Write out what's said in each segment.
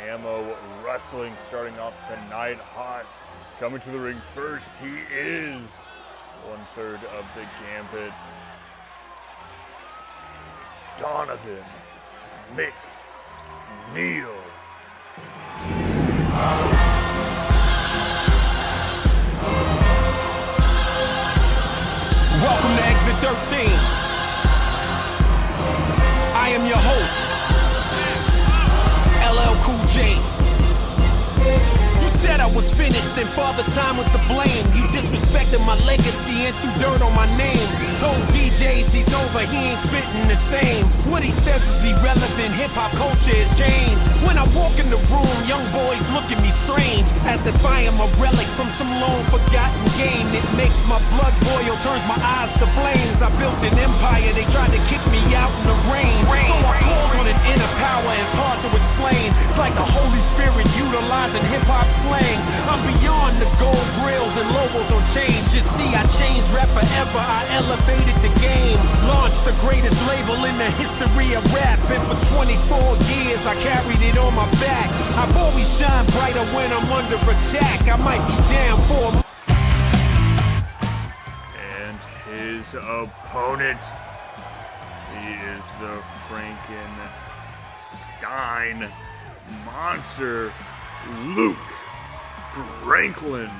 AMO Wrestling starting off tonight hot. Coming to the ring first, he is 1/3 of the Gambit, Donovan McNeil. Welcome to Exit 13. I am your host, LL Cool J. You said I was finished and Father Time was to blame. You disrespected my legacy and threw dirt on my name. Told DJs he's over, he ain't spitting the same. What he says is irrelevant, hip-hop culture has changed. When I walk in the room, young boys look at me strange, as if I am a relic from some long forgotten game. It makes my blood boil, turns my eyes to flames. I built an empire, they tried to kick me out in the rain. So I called on an inner power, it's hard to explain. It's like the Holy Spirit utilizing hip-hop slang. I'm beyond the gold grills and logos on chains. Just see, I changed rap forever, I elevated the game. Launched the greatest label in the history of rap, and for 24 years I carried it on my back. I've always shined brighter when I'm under attack. I might be down for And his opponent, he is the Frankenstein monster, Luke Franklin.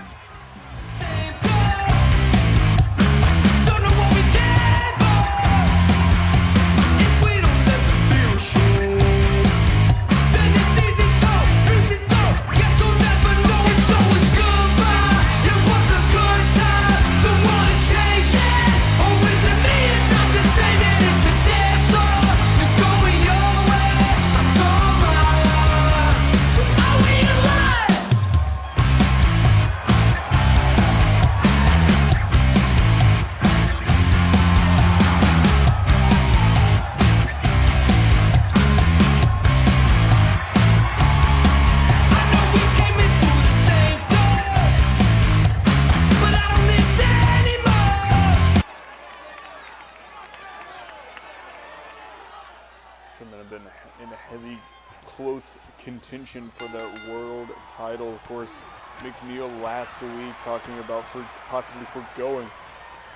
Have been in a heavy, close contention for that world title. Of course, McNeil last week talking about possibly foregoing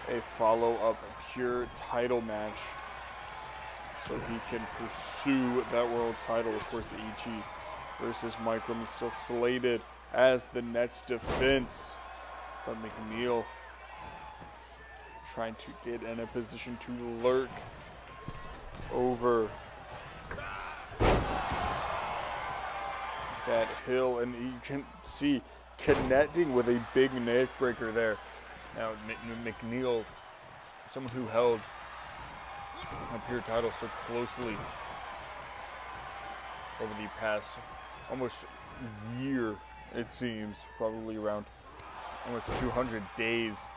a follow-up pure title match so he can pursue that world title. Of course, Ichi versus Micrum is still slated as the next defense, but McNeil trying to get in a position to lurk over that hill, and you can see connecting with a big neck breaker there. Now McNeil, someone who held a pure title so closely over the past almost year, it seems, probably around almost 200 days.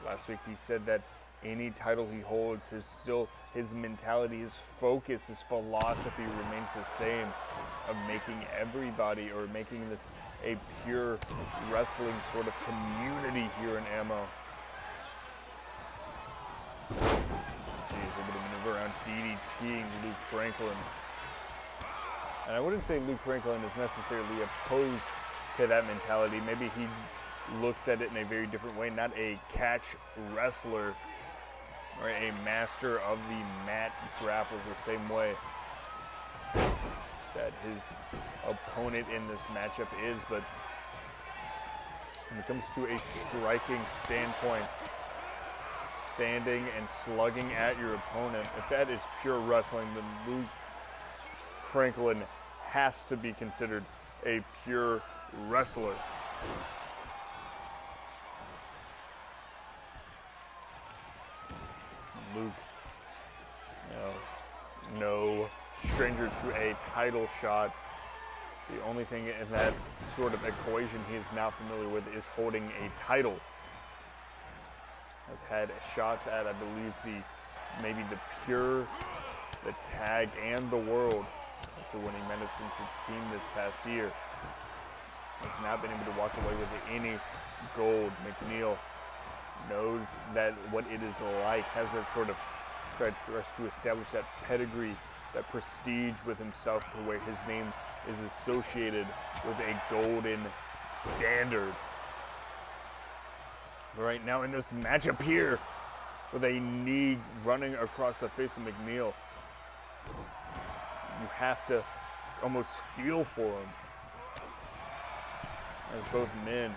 Last week he said that any title he holds is still his mentality, his focus, his philosophy remains the same, of making everybody, or making this a pure wrestling sort of community here in AMO. He's able to maneuver around DDTing Luke Franklin. And I wouldn't say Luke Franklin is necessarily opposed to that mentality. Maybe he looks at it in a very different way, not a catch wrestler or a master of the mat grapples the same way that his opponent in this matchup is. But when it comes to a striking standpoint, standing and slugging at your opponent, if that is pure wrestling, then Luke Franklin has to be considered a pure wrestler. Luke, no stranger to a title shot. The only thing in that sort of equation he is now familiar with is holding a title. Has had shots at, I believe, maybe the pure, the tag, and the world after winning Medicine 16 this past year. Has not been able to walk away with any gold. McNeil knows that what it is like, has that sort of tries to establish that pedigree, that prestige with himself, to where his name is associated with a golden standard. Right now in this matchup here, with a knee running across the face of McNeil, you have to almost feel for him, as both men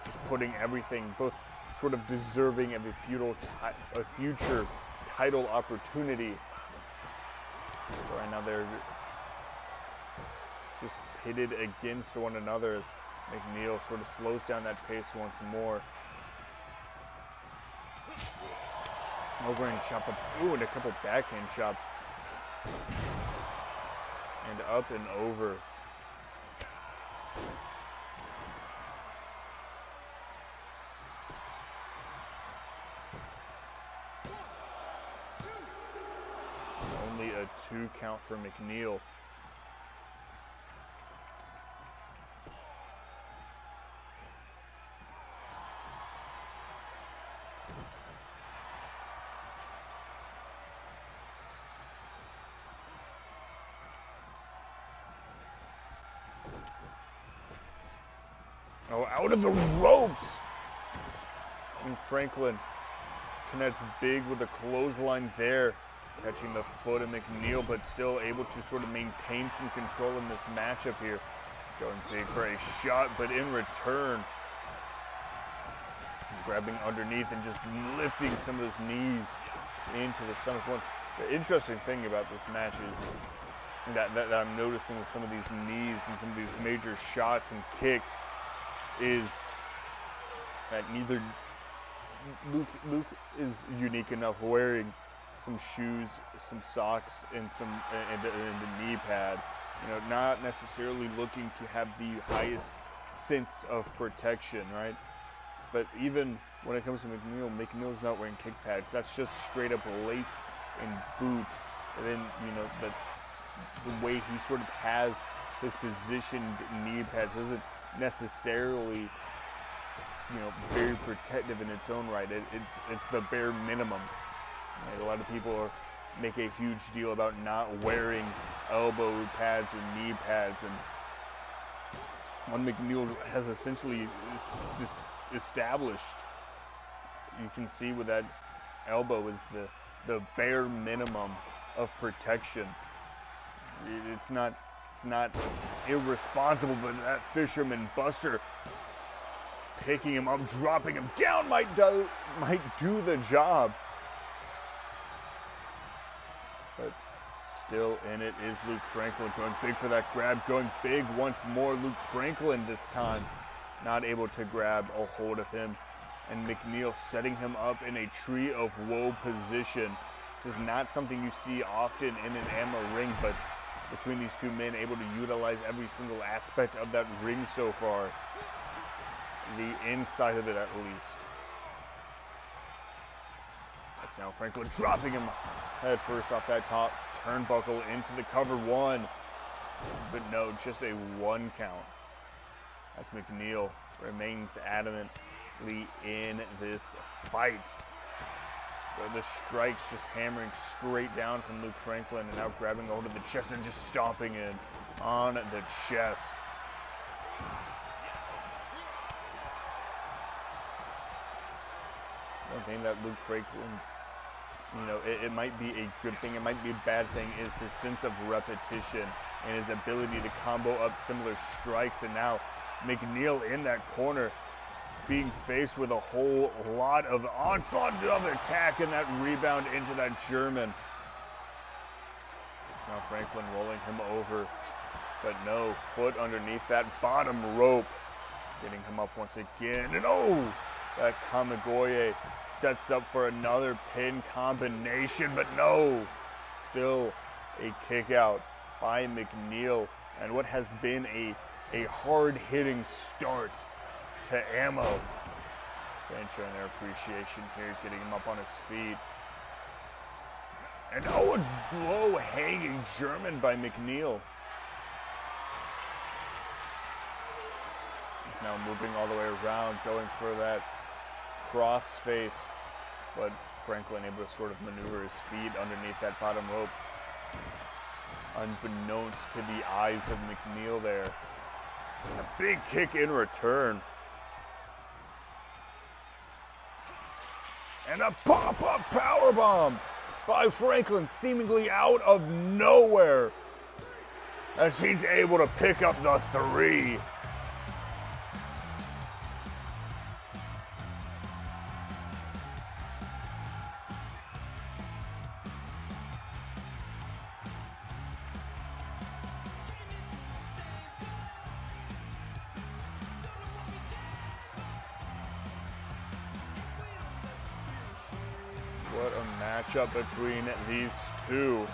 just putting everything, both sort of deserving of a future title opportunity. But right now they're just pitted against one another as McNeil sort of slows down that pace once more. Over and chop up, and a couple backhand chops. And up and over. Only a 2 count for McNeil. Oh, out of the ropes! And Franklin connects big with a clothesline there, catching the foot of McNeil, but still able to sort of maintain some control in this matchup here. Going big for a shot, but in return, grabbing underneath and just lifting some of those knees into the stomach. One, the interesting thing about this match is that I'm noticing with some of these knees and some of these major shots and kicks is that neither Luke is unique enough wearing some shoes, some socks, and the knee pad. You know, not necessarily looking to have the highest sense of protection, right? But even when it comes to McNeil's not wearing kick pads. That's just straight up lace and boot. And then, you know, the way he sort of has his positioned knee pads isn't necessarily, you know, very protective in its own right. It's the bare minimum. Right? A lot of people make a huge deal about not wearing elbow pads or knee pads, and one McNeil has essentially just established. You can see with that elbow is the bare minimum of protection. It's not irresponsible, but that Fisherman Buster picking him up, dropping him down might do the job. But still in it is Luke Franklin, going big for that grab, going big once more. Luke Franklin this time not able to grab a hold of him, and McNeil setting him up in a tree of woe position. This is not something you see often in an AMO ring, but between these two men, able to utilize every single aspect of that ring so far. The inside of it, at least. That's now Franklin dropping him head first off that top turnbuckle into the cover one. But no, just a 1 count. As McNeil remains adamantly in this fight. The strikes just hammering straight down from Luke Franklin, and now grabbing hold of the chest and just stomping in on the chest. One thing that Luke Franklin, you know, it might be a good thing, it might be a bad thing, is his sense of repetition and his ability to combo up similar strikes. And now McNeil in that corner, being faced with a whole lot of onslaught of attack, and that rebound into that German. It's now Franklin rolling him over, but no, foot underneath that bottom rope, getting him up once again. And oh, that Kamigoye sets up for another pin combination, but no, still a kick out by McNeil, and what has been a hard-hitting start to AMO. And showing their appreciation here, getting him up on his feet. And oh, a low hanging German by McNeil. He's now moving all the way around, going for that cross face, but Franklin able to sort of maneuver his feet underneath that bottom rope. unbeknownst to the eyes of McNeil there. And a big kick in return. And a pop-up powerbomb by Franklin, seemingly out of nowhere, as he's able to pick up the 3. What a matchup between these two.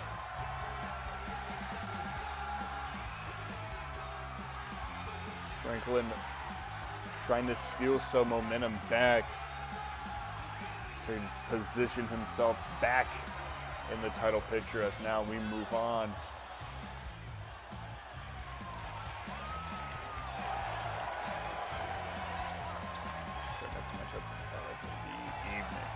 Franklin trying to steal some momentum back to position himself back in the title picture as now we move on. That's the matchup of the evening.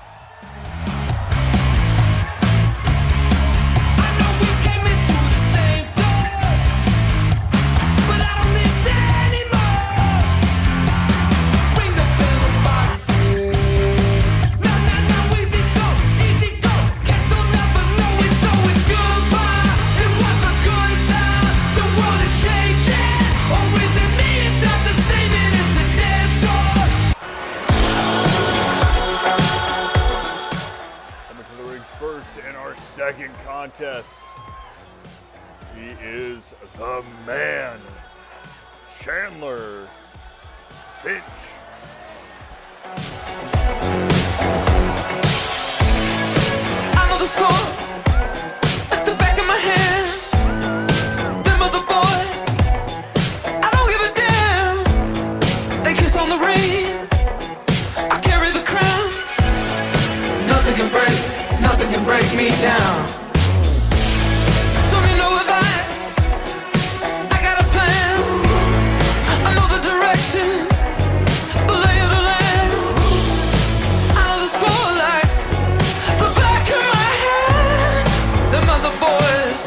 First in our second contest, he is the man, Chandler Finch. I know the score at the back of my hand. Them other boys, I don't give a damn. They kiss on the ring, I carry the crown. Nothing can break me down. Don't you know advice? I got a plan. I know the direction, the lay of the land. I know the score like the back of my hand. Them other boys,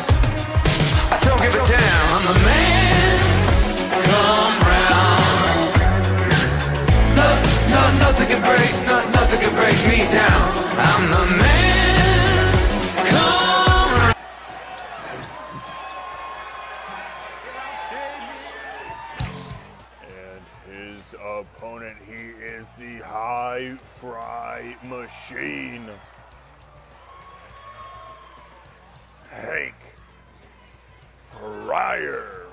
I don't give a damn. I'm the man. Come round. Nothing can break me down. I'm the man. Opponent, he is the high fry machine, Hank Fryer.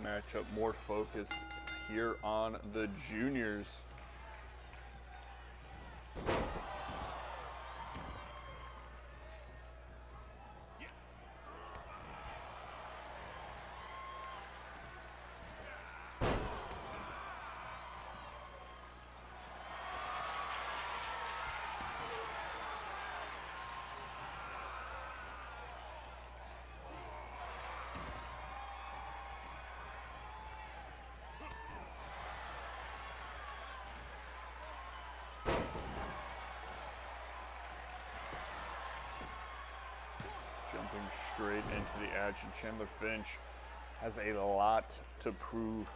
Matchup more focused here on the juniors. Jumping straight into the action, Chandler Finch has a lot to prove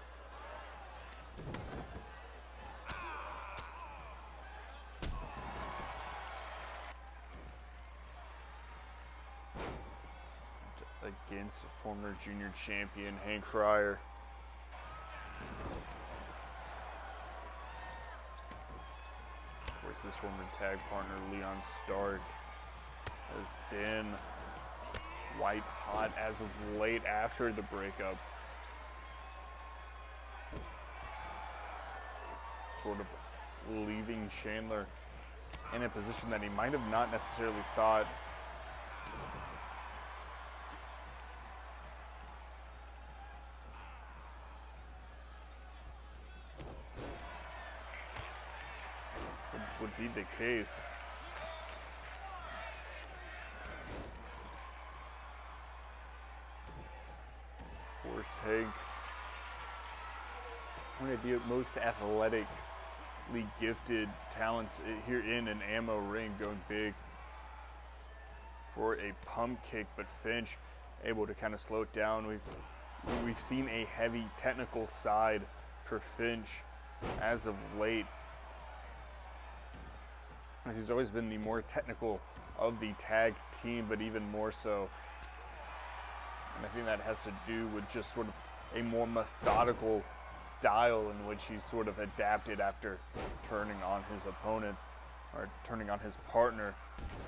Against former junior champion Hank Fryer. Of course, his former tag partner Leon Stark has been white hot as of late after the breakup. Sort of leaving Chandler in a position that he might have not necessarily thought. Would be the case. Of course, Hank, one of the most athletically gifted talents here in an AMO ring, going big for a pump kick, but Finch able to kind of slow it down. We've seen a heavy technical side for Finch as of late, as he's always been the more technical of the tag team, but even more so. And I think that has to do with just sort of a more methodical style in which he's sort of adapted after turning on his opponent, or turning on his partner,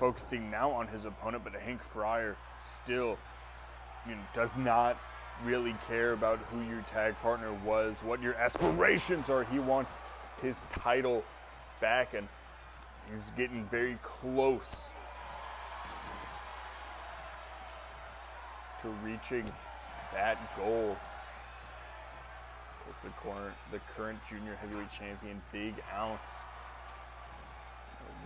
focusing now on his opponent. But Hank Fryer still, does not really care about who your tag partner was, what your aspirations are. He wants his title back, and he's getting very close to reaching that goal. Of course, the current junior heavyweight champion, Big Ounce,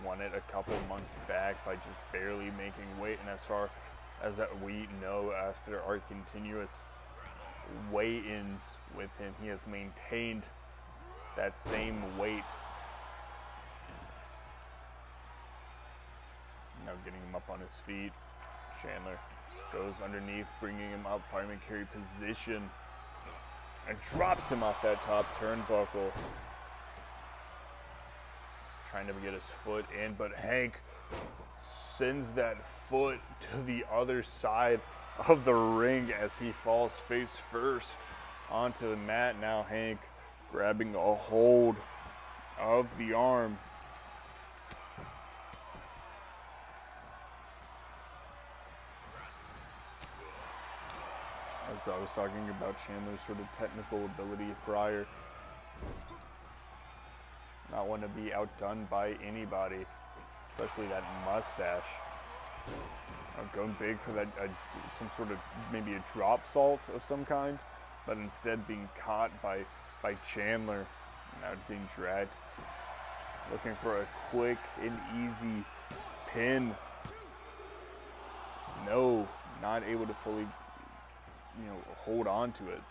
won it a couple months back by just barely making weight. And as far as we know, after our continuous weigh-ins with him, he has maintained that same weight. Now getting him up on his feet. Chandler goes underneath, bringing him up, fireman carry position, and drops him off that top turnbuckle. Trying to get his foot in, but Hank sends that foot to the other side of the ring as he falls face first onto the mat. Now Hank grabbing a hold of the arm. As I was talking about Chandler's sort of technical ability, Fryer not want to be outdone by anybody, especially that mustache. Going big for that, some sort of maybe a drop salt of some kind, but instead being caught by Chandler. Now being dragged, looking for a quick and easy pin. No, not able to fully, hold on to it.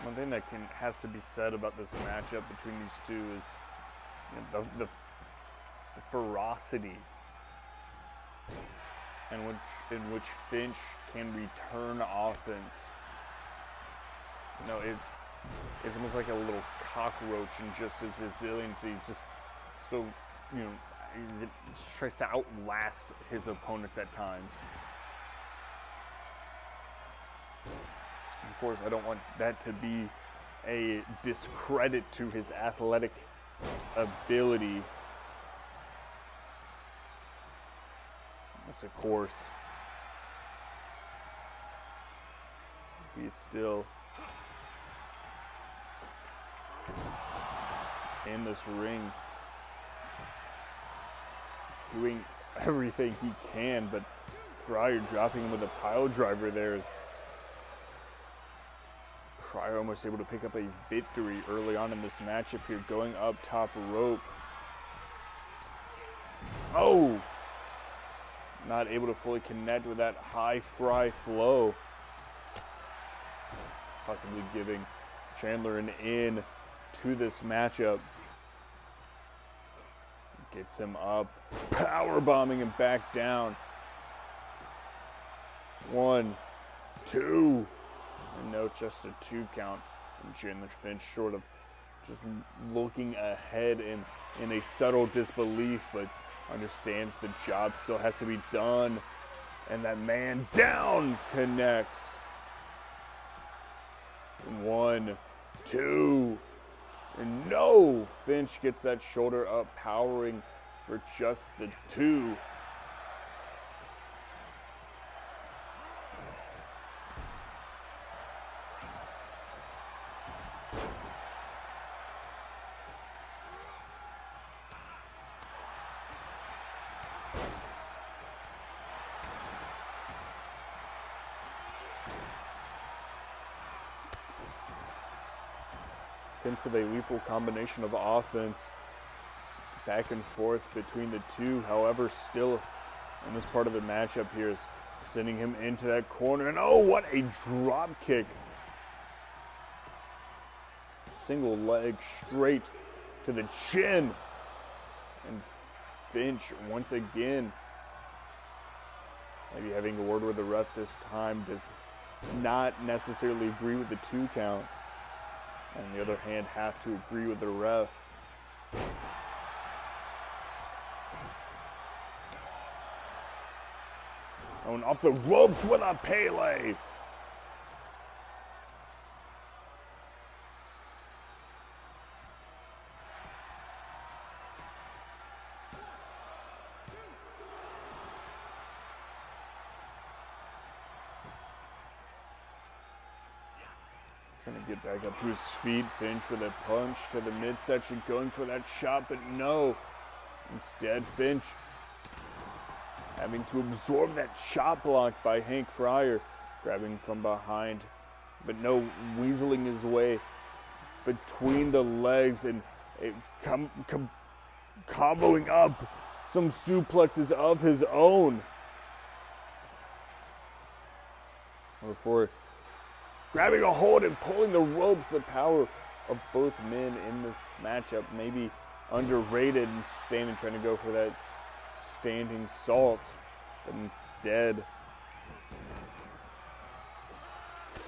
One thing that has to be said about this matchup between these two is the ferocity in which Finch can return offense. It's almost like a little cockroach in just his resiliency. Just so he just tries to outlast his opponents at times. Of course, I don't want that to be a discredit to his athletic ability. Yes, of course, he's still in this ring doing everything he can, but Fryer dropping him with a pile driver there is Fryer almost able to pick up a victory early on in this matchup here, going up top rope. Oh! Not able to fully connect with that high fry flow. Possibly giving Chandler an in to this matchup. Gets him up, power bombing him back down. 1, 2, and no, just a 2 count. And Chandler Finch sort of just looking ahead in a subtle disbelief, but understands the job still has to be done. And that man down connects. 1, 2, and no! Finch gets that shoulder up, powering for just the 2. Finch with a lethal combination of offense, back and forth between the two. However, still in this part of the matchup here is sending him into that corner. And oh, what a drop kick. Single leg straight to the chin. And Finch once again, maybe having a word with the ref this time, does not necessarily agree with the 2 count. On the other hand, have to agree with the ref. Going off the ropes with a Pele. Trying to get back up to his feet. Finch with a punch to the midsection, going for that shot, but no. Instead, Finch having to absorb that shot block by Hank Fryer, grabbing from behind, but no, weaseling his way between the legs and comboing up some suplexes of his own. Before grabbing a hold and pulling the ropes. The power of both men in this matchup maybe underrated, and Stamen trying to go for that standing salt, but instead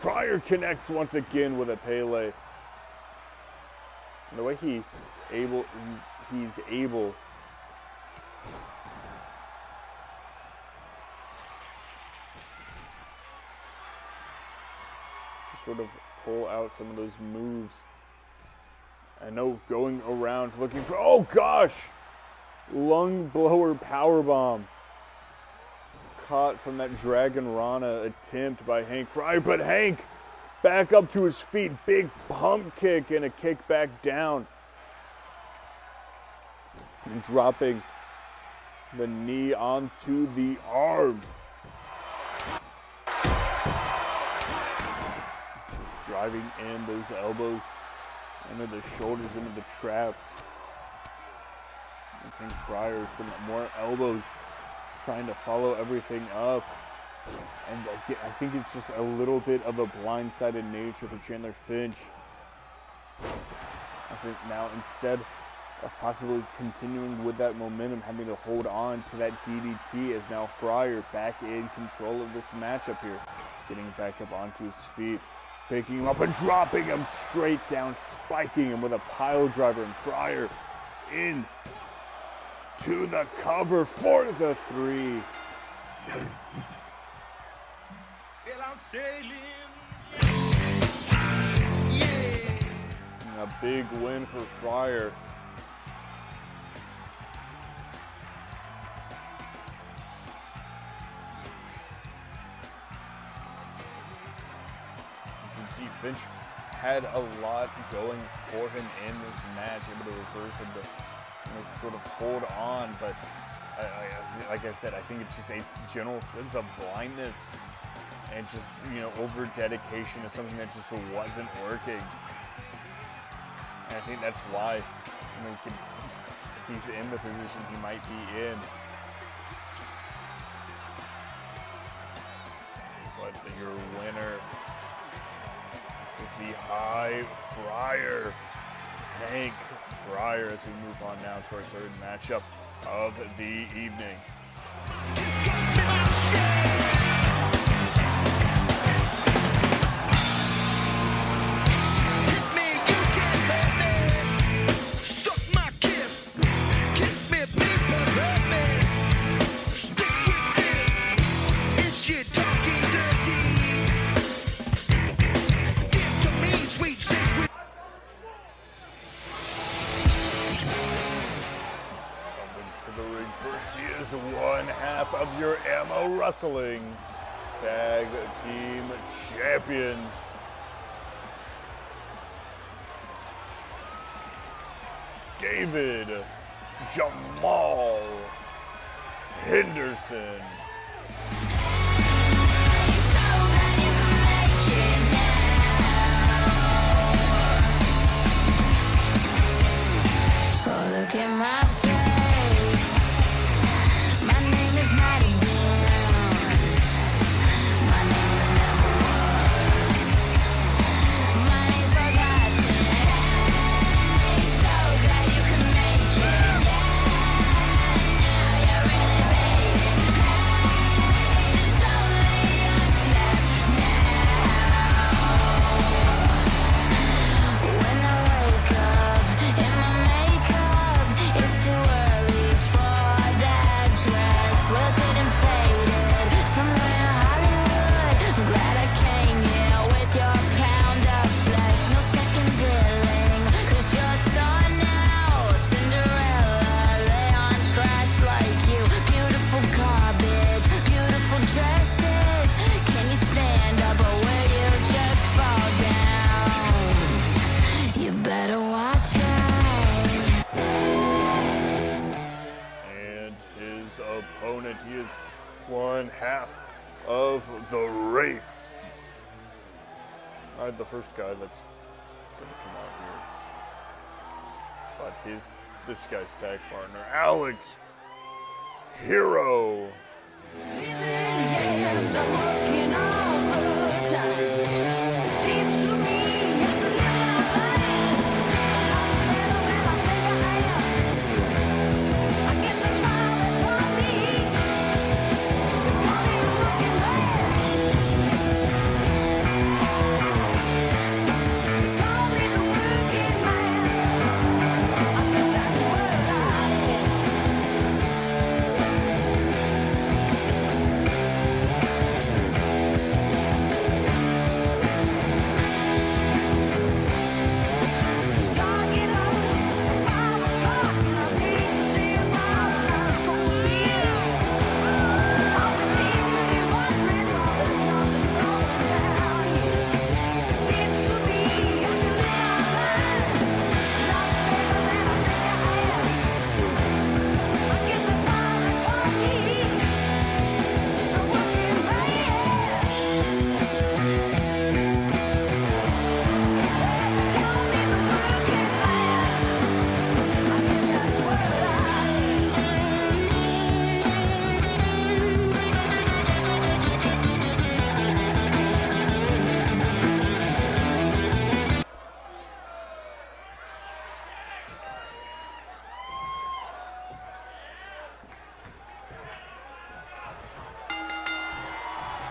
Fryer connects once again with a Pele. And the way he's able to sort of pull out some of those moves. I know, going around looking for, oh gosh! Lung blower powerbomb. Caught from that Dragon Rana attempt by Hank Fryer, but Hank back up to his feet. Big pump kick and a kick back down. And dropping the knee onto the arm. Just driving in those elbows into the shoulders, into the traps. I think Fryer, some more elbows, trying to follow everything up. And I think it's just a little bit of a blindsided nature for Chandler Finch. I think now, instead of possibly continuing with that momentum, having to hold on to that DDT, is now Fryer back in control of this matchup here. Getting back up onto his feet, picking him up and dropping him straight down, spiking him with a pile driver, and Fryer in to the cover for the 3. And a big win for Fryer. You can see Finch had a lot going for him in this match, able to reverse him to sort of hold on, but like I said, I think it's just a general sense of blindness and just, you know, over dedication is something that just wasn't working. And I think that's why, you know, he's in the position he might be in. But your winner is the High Flyer, Hank Fryer, as we move on now to our third matchup of the evening. One half of your AMO Wrestling Tag Team Champions, David Jamal Henderson. Oh, look at my face. My name is not again. My name is never was. My name's forgotten. Hey, so glad you could make it. Yeah, now you really made it. Hey, there's only us left now. When I wake up in my makeup, it's too early for that dress. Wilted and faded, somewhere in Hollywood. I'm glad I came here with your pound of flesh. No second billing, 'cause you're a star now. Cinderella, lay on trash like you. Beautiful garbage, beautiful dresses. Can you stand up or will you just fall down? You better watch out. And his opponent, he is one half of the race. The first guy that's going to come out here. But this guy's tag partner, Alex Hero. Yes, I'm working all the time. Seems to me I could live my life a lot better than I think I am. I guess that's why they call me. They call me the working man. They call me the working man. I guess that's what I am.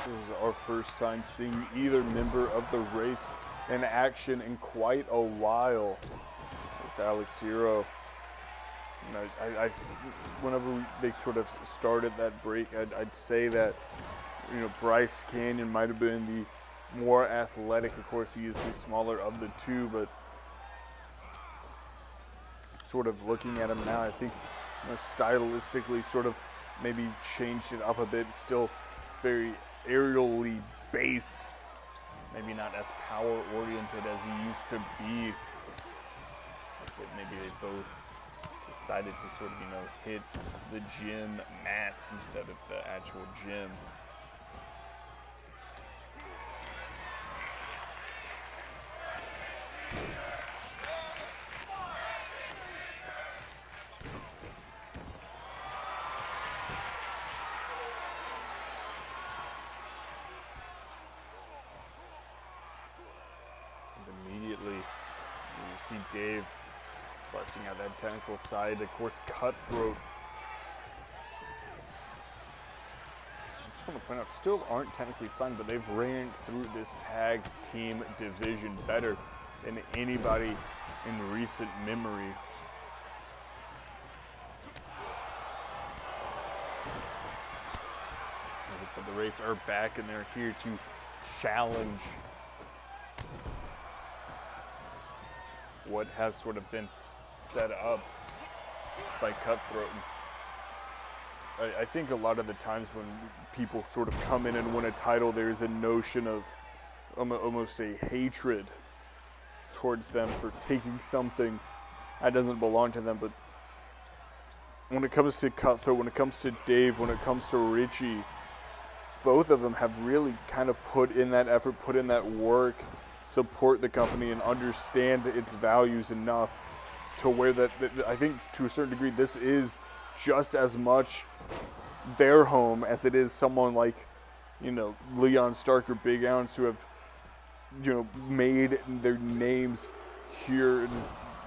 This is our first time seeing either member of the race in action in quite a while. It's Alex Hero. And I whenever they sort of started that break, I'd say that, you know, Bryce Canyon might have been the more athletic. Of course, he is the smaller of the two, but sort of looking at him now, I think, you know, stylistically sort of maybe changed it up a bit. Still very aerially based, maybe not as power oriented as he used to be. That's what maybe they both decided to sort of, you know, hit the gym mats instead of the actual gym. see Dave busting out that technical side. Of course, Cutthroat. I just want to point out, still aren't technically signed, but they've ran through this tag team division better than anybody in recent memory. But the Race are back, and they're here to challenge what has sort of been set up by Cutthroat. I think a lot of the times when people sort of come in and win a title, there's a notion of almost a hatred towards them for taking something that doesn't belong to them. But when it comes to Cutthroat, when it comes to Dave, when it comes to Richie, both of them have really kind of put in that effort, put in that work, support the company, and understand its values enough to where that I think to a certain degree this is just as much their home as it is someone like, you know, Leon Stark or Big Ounce, who have, you know, made their names here in,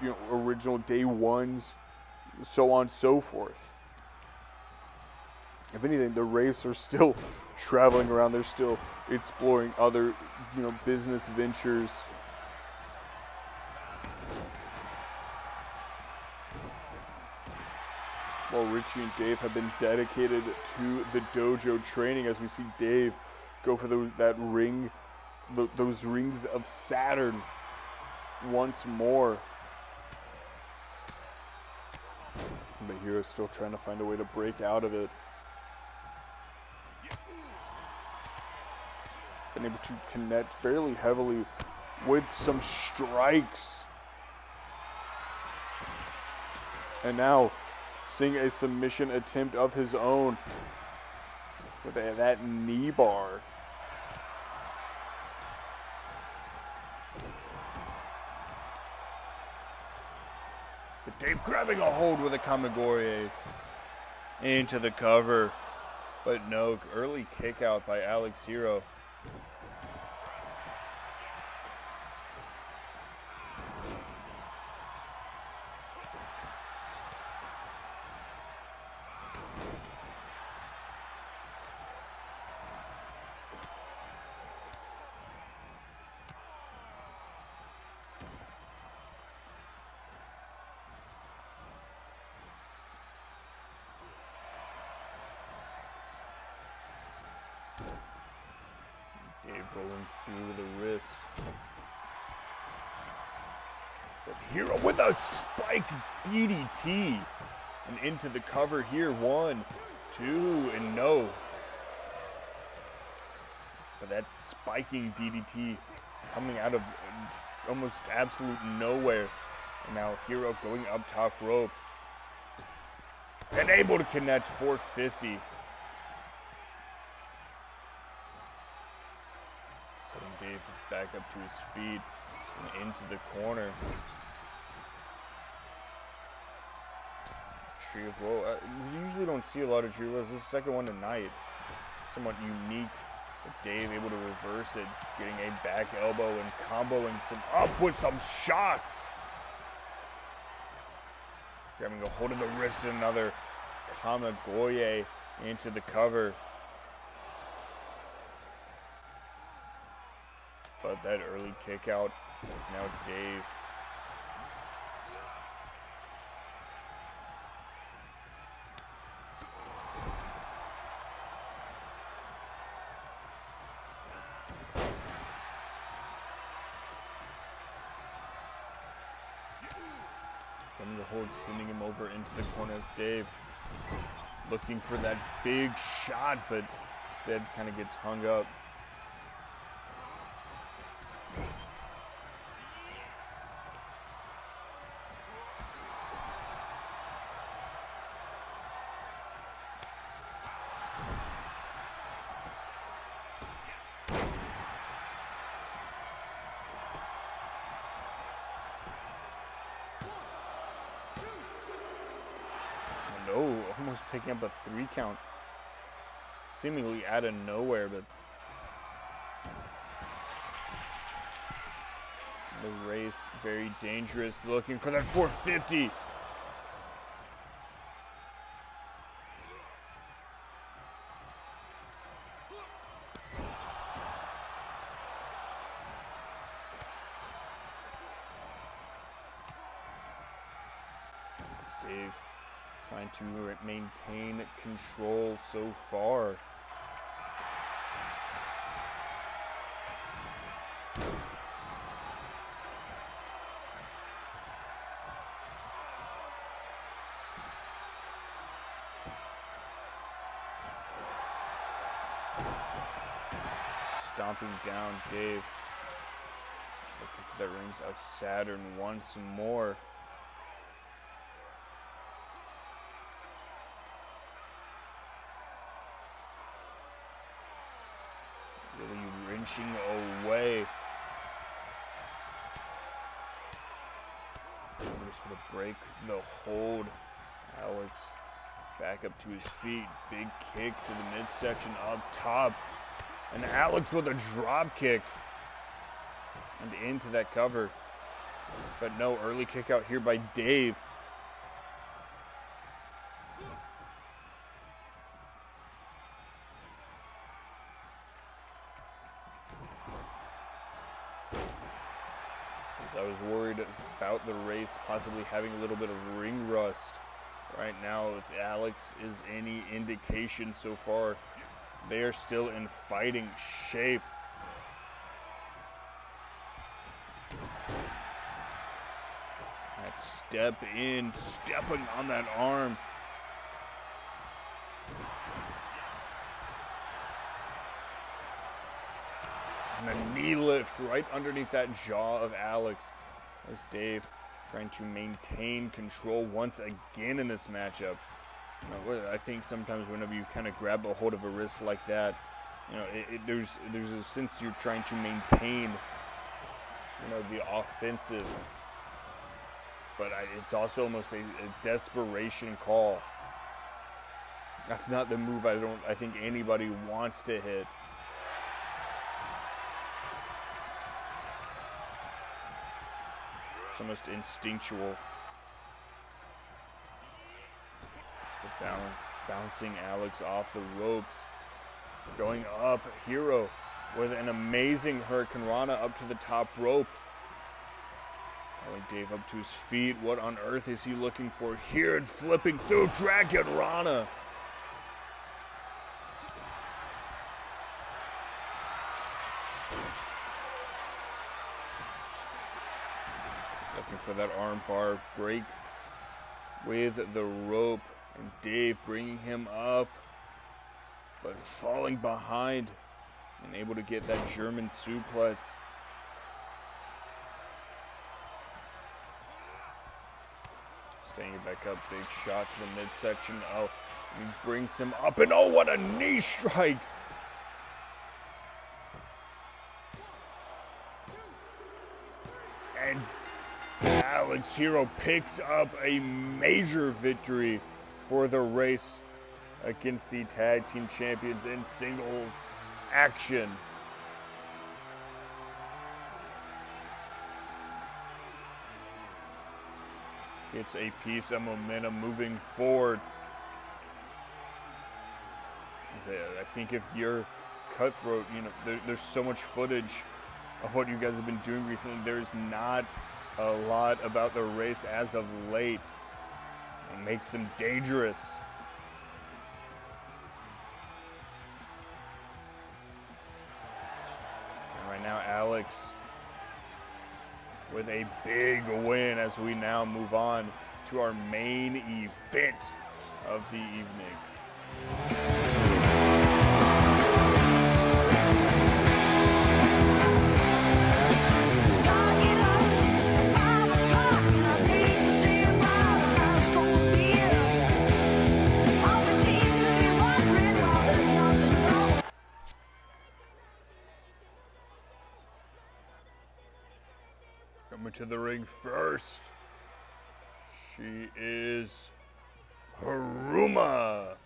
you know, original day ones, so on and so forth. If anything, the Race are still traveling around. They're still exploring other, you know, business ventures. While Richie and Dave have been dedicated to the dojo training, as we see Dave go for those rings of Saturn once more. But Hero's still trying to find a way to break out of it. Been able to connect fairly heavily with some strikes. And now seeing a submission attempt of his own with that knee bar. But Dave grabbing a hold with a Kamigorye into the cover. But no, early kick out by Alex Hero. Dave going through the wrist. But Hero with a spike DDT. And into the cover here. 1, 2, and no. But that spiking DDT coming out of almost absolute nowhere. And now Hero going up top rope. And able to connect 450. Setting Dave back up to his feet and into the corner. Tree of Woe. We usually don't see a lot of Tree of Woes. This is the second one tonight. Somewhat unique. But Dave able to reverse it, getting a back elbow and comboing some up with some shots. Grabbing a hold of the wrist, another Kamigorye into the cover. But that early kick out is now Dave. Getting the hold, sending him over into the corner as Dave looking for that big shot, but instead kind of gets hung up. No, almost picking up a 3 count. Seemingly out of nowhere, but The race, very dangerous, looking for that 450. Dave trying to maintain control so far. Stomping down Dave. Looking for the rings of Saturn once more. Really wrenching away. Just want to break the hold. Alex back up to his feet. Big kick to the midsection up top. And Alex with a drop kick. And into that cover. But no early kick out here by Dave. I was worried about the race possibly having a little bit of ring rust. Right now, if Alex is any indication so far, they are still in fighting shape. That step in, stepping on that arm. And a knee lift right underneath that jaw of Alex as Dave trying to maintain control once again in this matchup. You know, I think sometimes whenever you kind of grab a hold of a wrist like that, you know, there's a sense you're trying to maintain, you know, the offensive. But it's also almost a desperation call. That's not the move I think anybody wants to hit. It's almost instinctual. The bouncing Alex off the ropes. Going up, Hero with an amazing Hurricane Rana up to the top rope. Dave up to his feet. What on earth is he looking for here? And flipping through Dragon Rana. Looking for that arm bar break with the rope. And Dave bringing him up, but falling behind and able to get that German suplex. Staying back up, big shot to the midsection. Oh, he brings him up, and oh, what a knee strike! And Alex Hero picks up a major victory for the race against the tag team champions in singles action. It's a piece of momentum moving forward. I think if you're Cutthroat, you know, there's so much footage of what you guys have been doing recently. There's not a lot about the race as of late. It makes them dangerous. And right now, Alex with a big win as we now move on to our main event of the evening. Coming to the ring first, she is Haruma.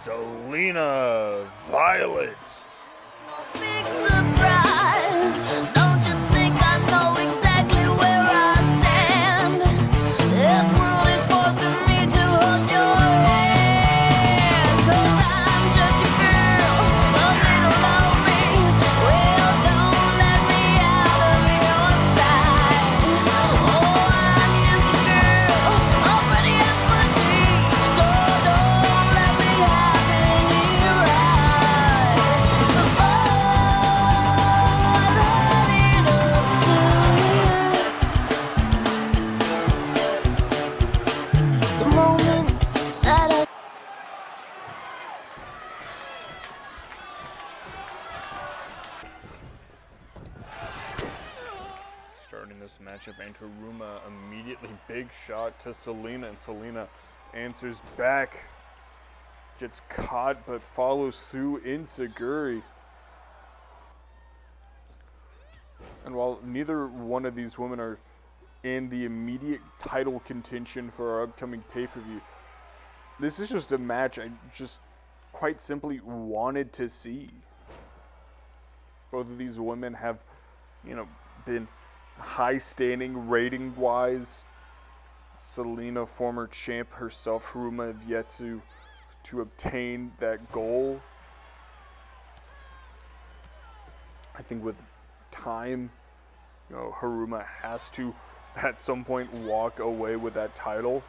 Selena Violet. Big surprise. Don't you think I know exactly where I stand? This world is forcing me to hold your hand. 'Cause I'm just a girl, a little lonely. Well, don't let me out of your sight. Oh, I'm just a girl, already at my teeth. So don't let me have any rights. Oh, I've had enough to hear the moment that I Starting this matchup, and Haruma immediately big shot to Selena, and Selena answers back. Gets caught but follows through Insaguri. And while neither one of these women are in the immediate title contention for our upcoming pay-per-view, this is just a match I just quite simply wanted to see. Both of these women have, been high standing rating wise. Selena, former champ herself, Haruma have yet to obtain that goal. I think with time, Haruma has to at some point walk away with that title.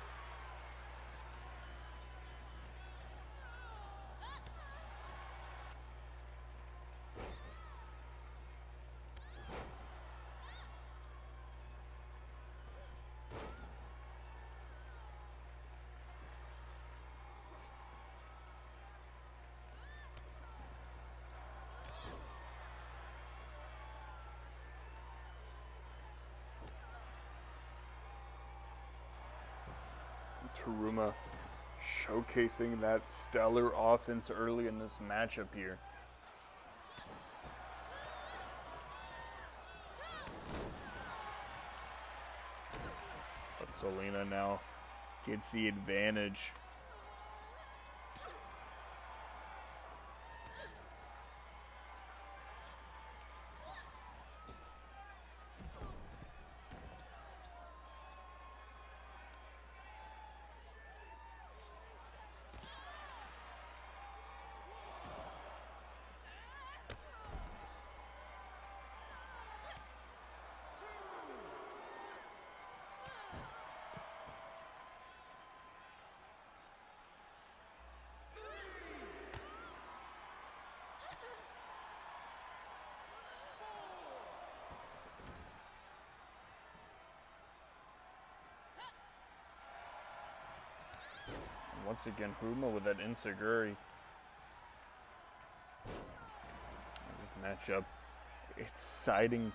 Haruma showcasing that stellar offense early in this matchup here. But Selena now gets the advantage. Once again, Haruma with that Insaguri. This matchup exciting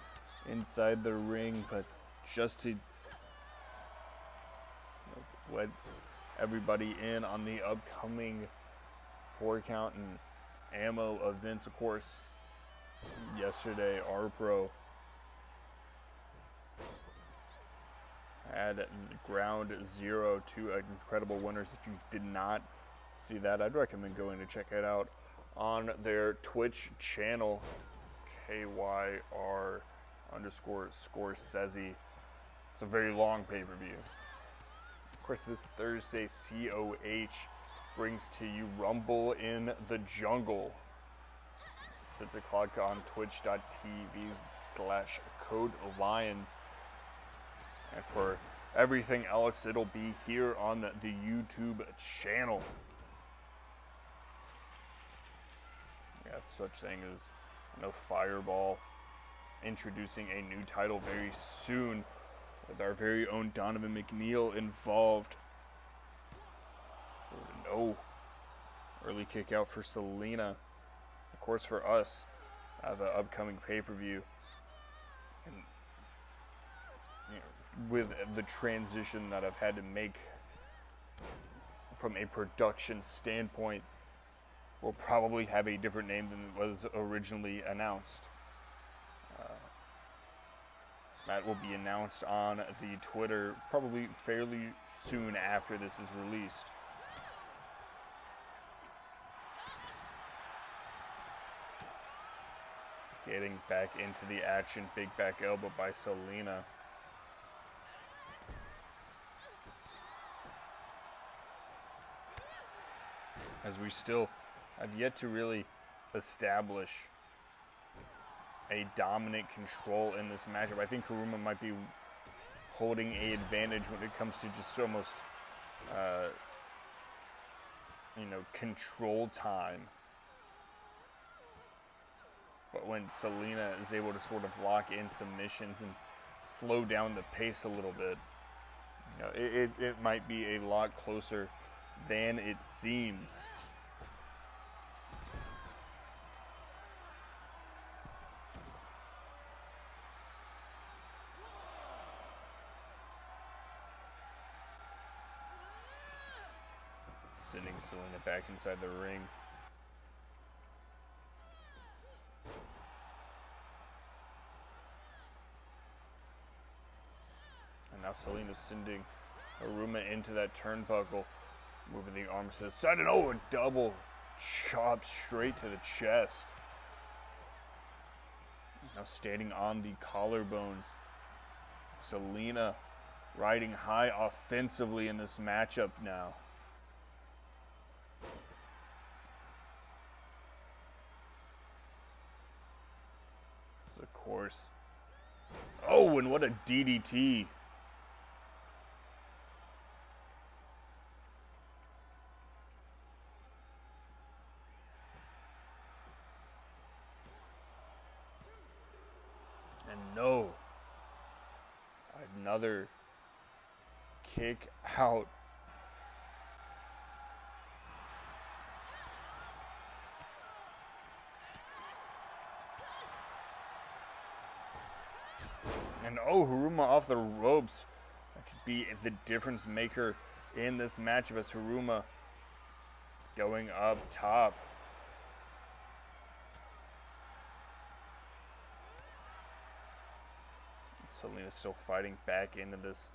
inside the ring, but just to let everybody in on the upcoming 4-count and AMO events. Of course, yesterday, R-Pro had ground zero, two incredible winners. If you did not see that, I'd recommend going to check it out on their Twitch channel, KYR_Scorsese. It's a very long pay-per-view. Of course, this Thursday, COH brings to you Rumble in the Jungle. 6 o'clock on twitch.tv/CodeLions. And for everything else, it'll be here on the YouTube channel. We have such thing as Fireball introducing a new title very soon with our very own Donovan McNeil involved. No early kick out for Selena. Of course, for us, the upcoming pay-per-view. And with the transition that I've had to make from a production standpoint, we'll probably have a different name than was originally announced. That will be announced on the Twitter probably fairly soon after this is released. Getting back into the action. Big back elbow by Selena. As we still have yet to really establish a dominant control in this matchup. I think Haruma might be holding an advantage when it comes to just almost, control time. But when Selena is able to sort of lock in submissions and slow down the pace a little bit, it might be a lot closer than it seems. Sending Selena back inside the ring. And now Selena's sending Haruma into that turnbuckle. Moving the arms to the side, and a double chop straight to the chest. Now standing on the collarbones. Selena riding high offensively in this matchup now. Of course. Oh, and what a DDT. And no. Another kick out. And Haruma off the ropes. That could be the difference maker in this matchup as Haruma going up top. Selena's still fighting back into this.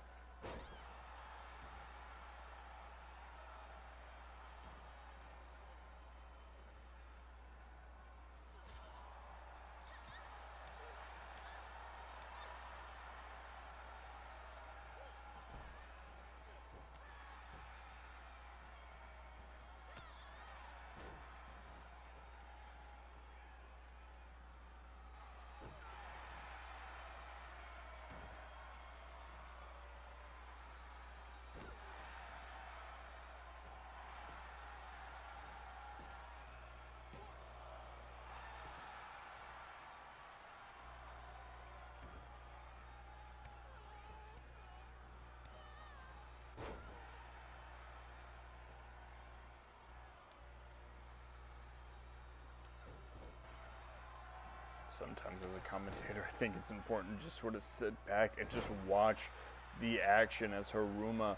Sometimes as a commentator, I think it's important to just sort of sit back and just watch the action as Haruma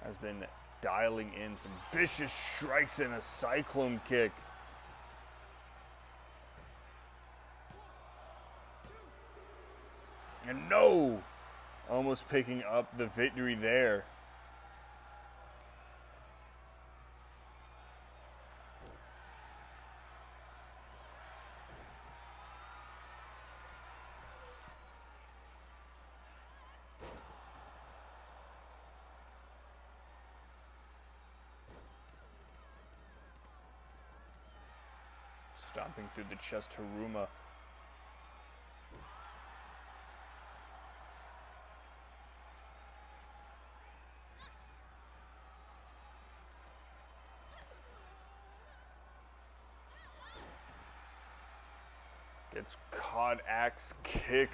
has been dialing in some vicious strikes and a cyclone kick. And no! Almost picking up the victory there. Stomping through the chest, Haruma. Gets caught, axe kick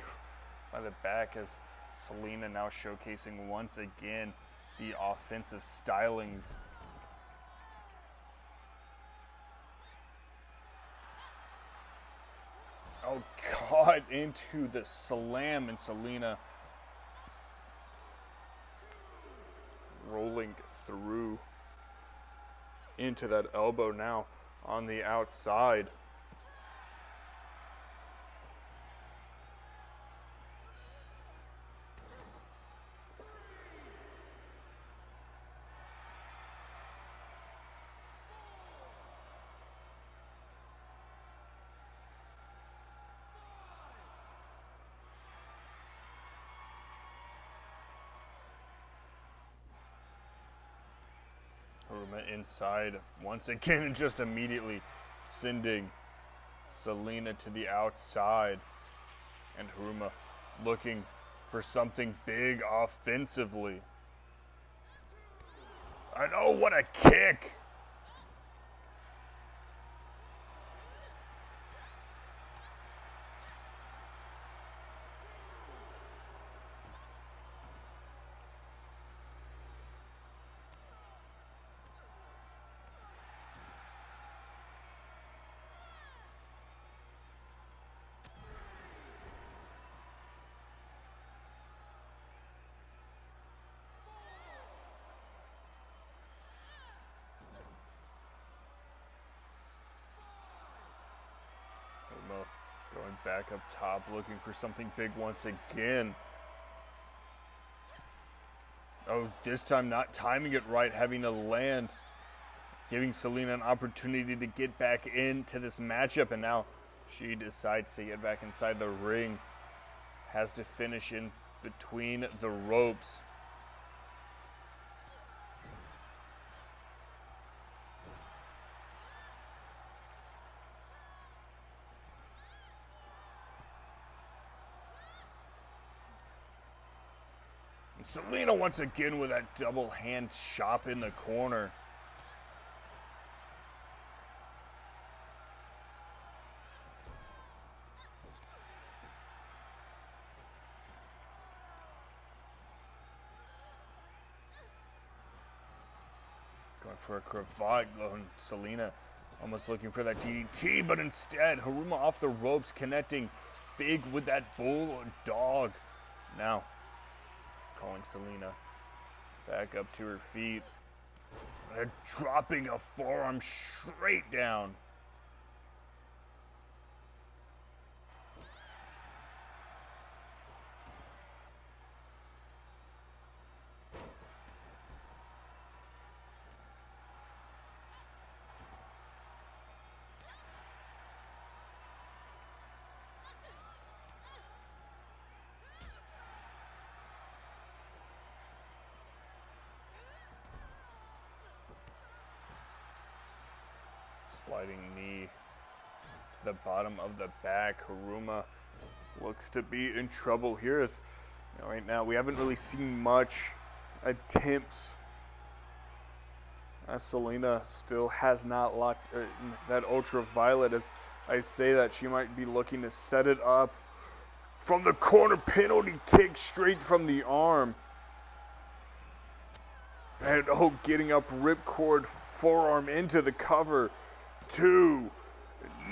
by the back as Selena now showcasing once again the offensive stylings. Oh, caught into the slam, and Selena rolling through into that elbow now on the outside. inside once again and just immediately sending Selena to the outside. And Haruma looking for something big offensively. I know, what a kick! Going back up top, looking for something big once again. Oh, this time not timing it right, having to land. Giving Selena an opportunity to get back into this matchup, and now she decides to get back inside the ring. Has to finish in between the ropes. And Selena once again with that double hand chop in the corner. Going for a cravat, and Selena almost looking for that DDT, but instead Haruma off the ropes, connecting big with that bulldog. Now calling Selena back up to her feet, and dropping a forearm straight down. Sliding knee to the bottom of the back. Haruma looks to be in trouble here. As you know, right now we haven't really seen much attempts. As Selena still has not locked that ultraviolet. As I say that, she might be looking to set it up from the corner, penalty kick straight from the arm. And oh, getting up ripcord forearm into the cover. 2.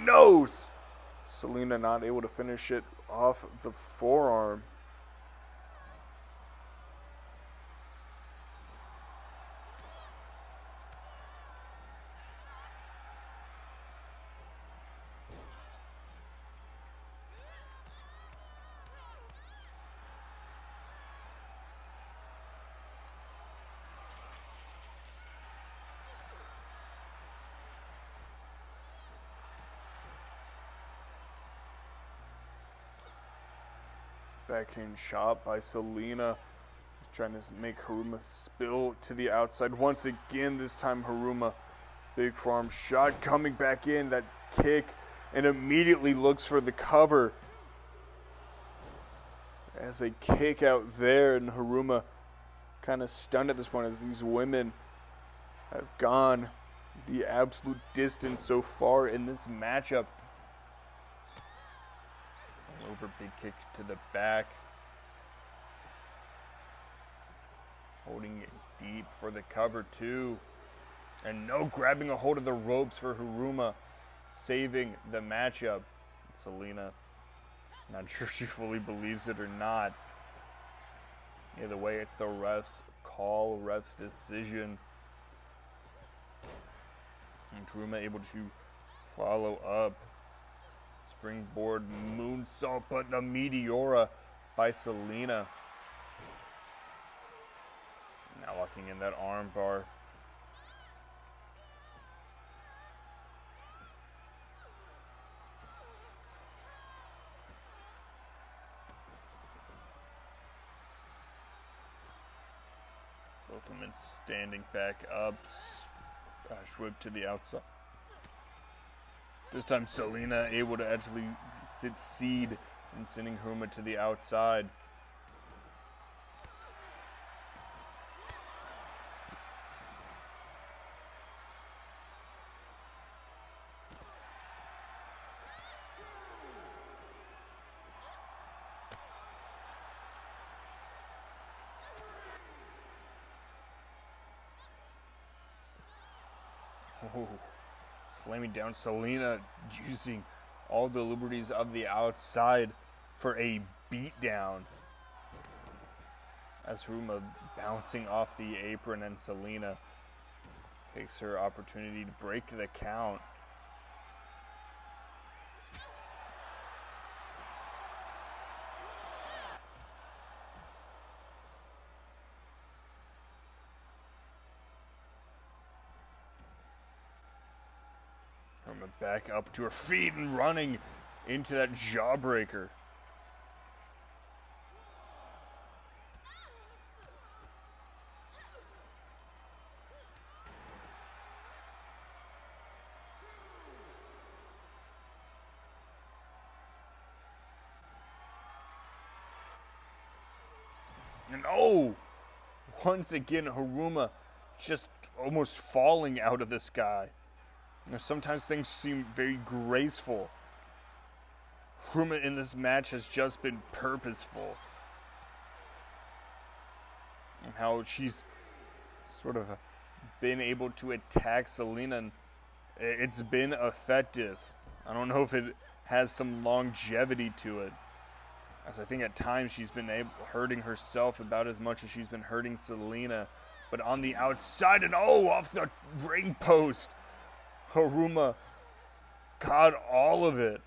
No! Selena not able to finish it off the forearm. Backhand shot by Selena, trying to make Haruma spill to the outside. Once again, this time Haruma, big forearm shot coming back in, that kick, and immediately looks for the cover. As they kick out there, and Haruma kind of stunned at this point as these women have gone the absolute distance so far in this matchup. Over big kick to the back. Holding it deep for the cover 2. And no grabbing a hold of the ropes for Haruma, saving the matchup. Selena, not sure she fully believes it or not. Either way, it's the ref's call, ref's decision. And Haruma able to follow up. Springboard moonsault, but the Meteora by Selena. Now locking in that arm bar. Both women standing back up. Gosh, whip to the outside. This time Selena able to actually succeed in sending Haruma to the outside. Oh, slamming down Selena, using all the liberties of the outside for a beatdown. As Haruma bouncing off the apron, and Selena takes her opportunity to break the count. Haruma back up to her feet and running into that jawbreaker. And oh, once again, Haruma just almost falling out of the sky. You know, sometimes things seem very graceful. Haruma in this match has just been purposeful. And how she's sort of been able to attack Selena, and it's been effective. I don't know if it has some longevity to it, as I think at times she's been hurting herself about as much as she's been hurting Selena. But on the outside, and oh, off the ring post, Haruma got all of it.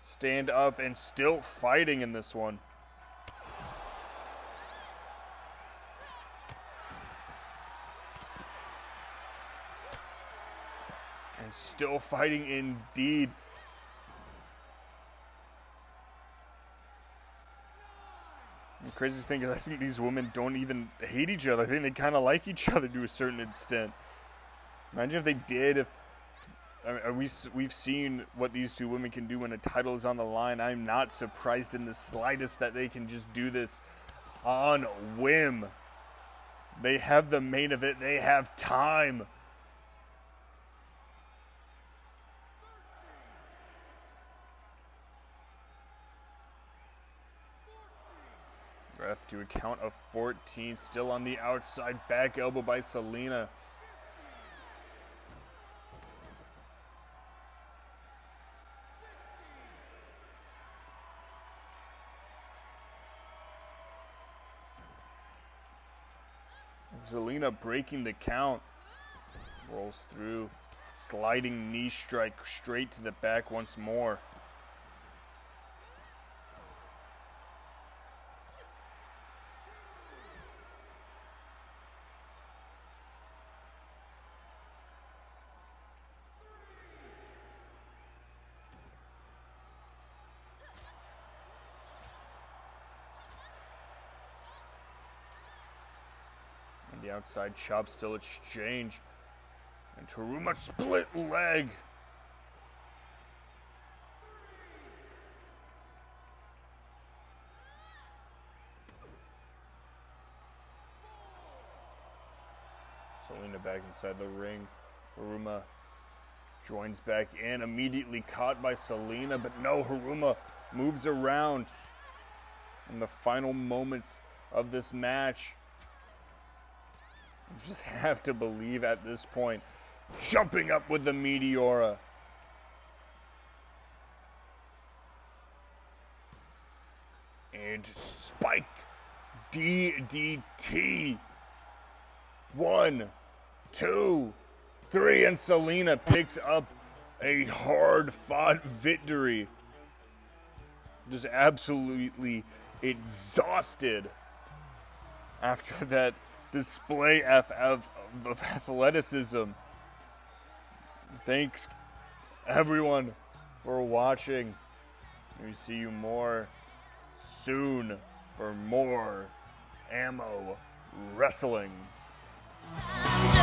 Stand up and still fighting in this one. And still fighting indeed. The craziest thing is I think these women don't even hate each other. I think they kind of like each other to a certain extent. Imagine if they did. We've seen what these two women can do when a title is on the line. I'm not surprised in the slightest that they can just do this on whim. They have the main event. They have time. Ref to a count of 14. Still on the outside. Back elbow by Selena. Selena breaking the count. Rolls through. Sliding knee strike straight to the back once more. The outside chop still exchange. And Haruma split leg. Selena back inside the ring. Haruma joins back in, immediately caught by Selena, but no, Haruma moves around in the final moments of this match. You just have to believe at this point. Jumping up with the Meteora. And spike DDT. 1, 2, 3, and Selena picks up a hard-fought victory. Just absolutely exhausted after that display of athleticism. Thanks, everyone, for watching. We see you more soon for more AMO Wrestling. I'm